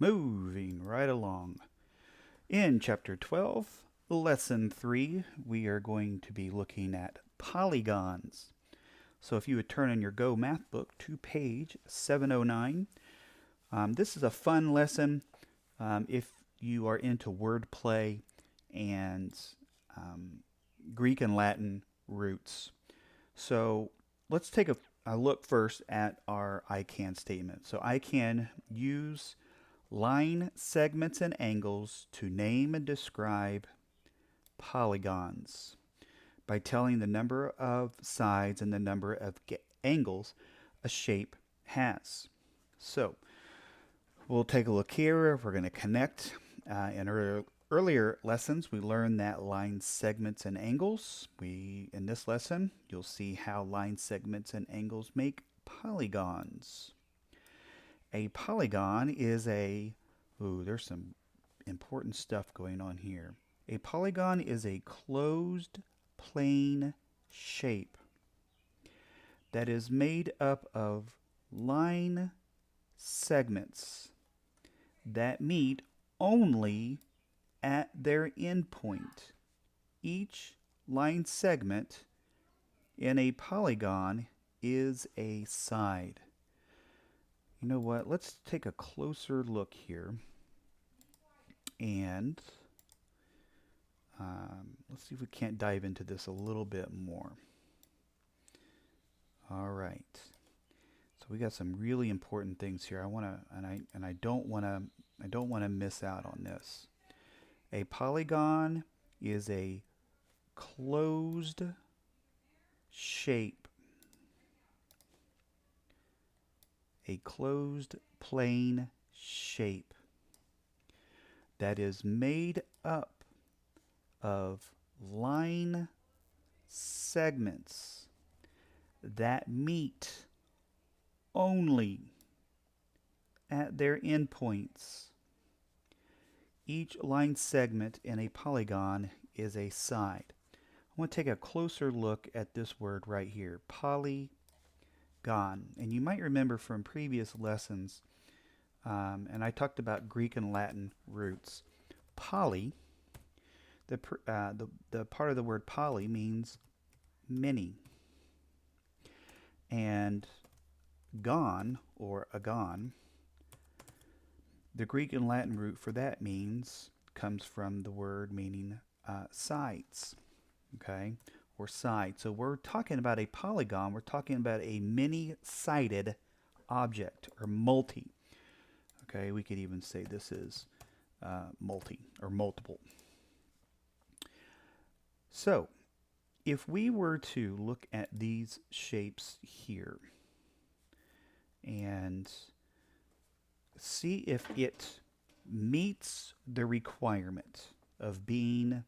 Moving right along. In Chapter 12, Lesson 3, we are going to be looking at polygons. So if you would turn in your Go Math book to page 709, this is a fun lesson if you are into wordplay and um, Greek and Latin roots. So let's take a look first at our I can statement. So I can use line segments and angles to name and describe polygons by telling the number of sides and the number of angles a shape has. So we'll take a look here. We're going to connect. In earlier lessons, we learned that line segments and angles. In this lesson, you'll see how line segments and angles make polygons. A polygon is there's some important stuff going on here. A polygon is a closed plane shape that is made up of line segments that meet only at their endpoint. Each line segment in a polygon is a side. You know what? Let's take a closer look here. And let's see if we can't dive into this a little bit more. All right. So we got some really important things here. I don't want to miss out on this. A polygon is a closed shape, a closed plane shape that is made up of line segments that meet only at their endpoints. Each line segment in a polygon is a side. I want to take a closer look at this word right here, polygon. And you might remember from previous lessons, and I talked about Greek and Latin roots. Poly, the part of the word poly means many. And gon, or agon, the Greek and Latin root for that comes from the word meaning sides, okay, or side. So we're talking about a polygon. We're talking about a many-sided object, or multi. Okay, we could even say this is multi, or multiple. So if we were to look at these shapes here and see if it meets the requirement of being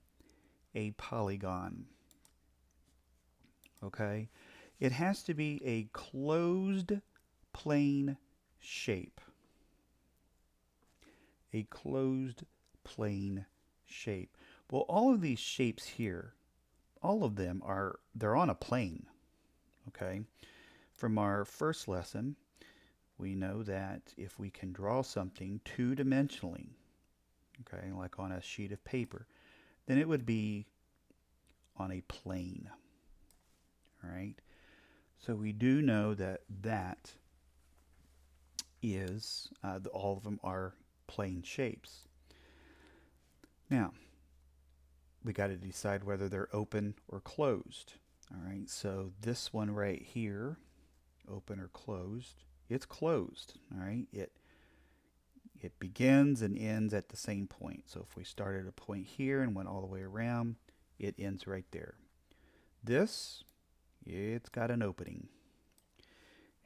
a polygon. Okay? It has to be a closed plane shape. A closed plane shape. Well, all of these shapes here, all of them they're on a plane. Okay? From our first lesson, we know that if we can draw something two-dimensionally, okay, like on a sheet of paper, then it would be on a plane. All right? So we do know that is, all of them are plane shapes. Now, we got to decide whether they're open or closed. All right, so this one right here, open or closed, it's closed. All right, it begins and ends at the same point. So if we start at a point here and went all the way around, it ends right there. This, it's got an opening.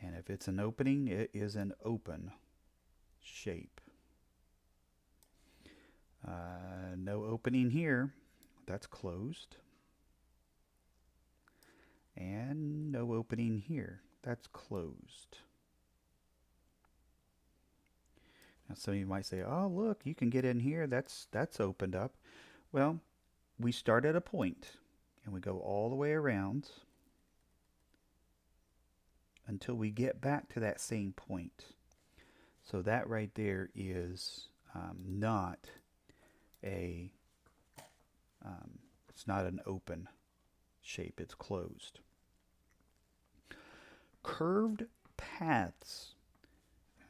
And if it's an opening, it is an open shape. No opening here, that's closed. And no opening here, that's closed. Now some of you might say, oh look, you can get in here, that's opened up. Well, we start at a point and we go all the way around until we get back to that same point. So that right there is not a, it's not an open shape, it's closed. Curved paths.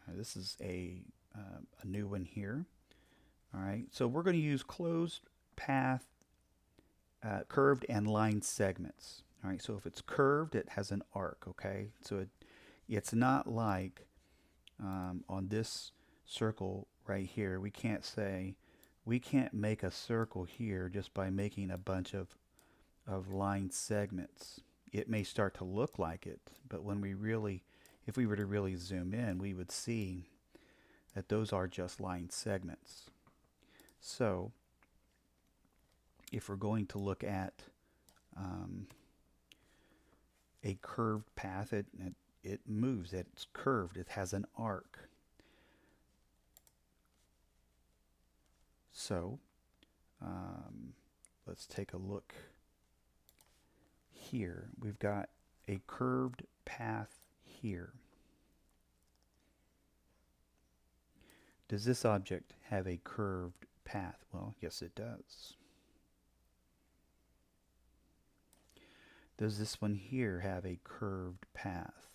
This is a new one here. All right, so we're going to use closed path, curved and line segments. All right, so if it's curved, it has an arc, okay? So it's not like on this circle right here, we can't make a circle here just by making a bunch of line segments. It may start to look like it, but when we really, if we were to really zoom in, we would see that those are just line segments. So if we're going to look at a curved path, it moves, it's curved, it has an arc. So let's take a look here. We've got a curved path here. Does this object have a curved path? Well, yes, it does. Does this one here have a curved path?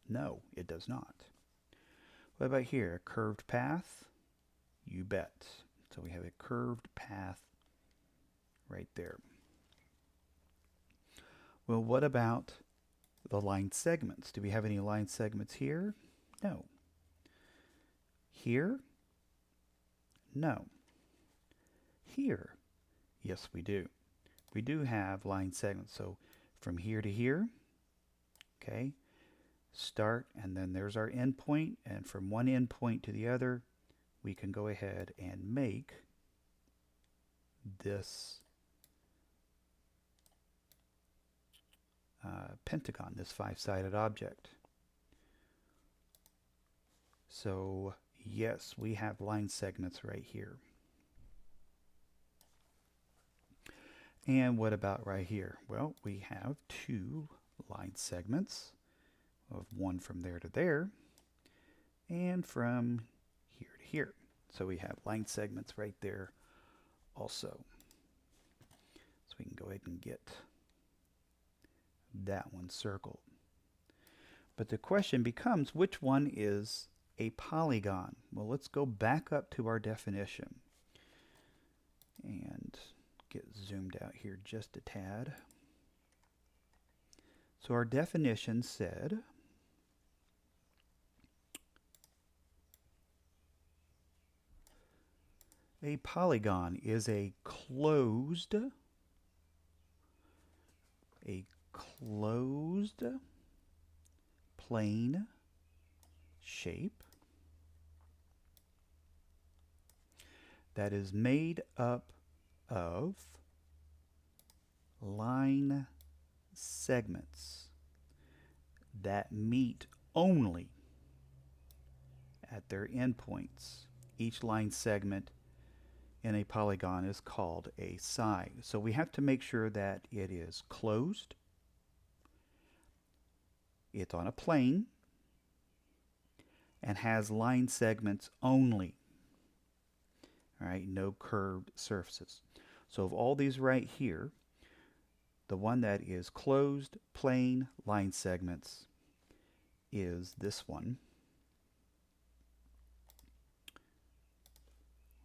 No, it does not. What about here? A curved path? You bet. So we have a curved path right there. Well, what about the line segments? Do we have any line segments here? No. Here? No. Here? Yes, we do. We do have line segments. So from here to here, okay, start, and then there's our end point, and from one end point to the other, we can go ahead and make this pentagon, this five-sided object. So yes, we have line segments right here. And what about right here? Well, we have two line segments, of one from there to there and from here to here. So we have line segments right there also. So we can go ahead and get that one circled. But the question becomes, which one is a polygon? Well, let's go back up to our definition and get zoomed out here just a tad. So our definition said a polygon is a closed plane shape that is made up of line segments that meet only at their endpoints. Each line segment in a polygon is called a side. So we have to make sure that it is closed, it's on a plane, and has line segments only. All right, no curved surfaces. So of all these right here, the one that is closed, plane, line segments is this one.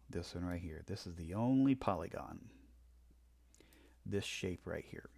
This one right here. This is the only polygon. This shape right here.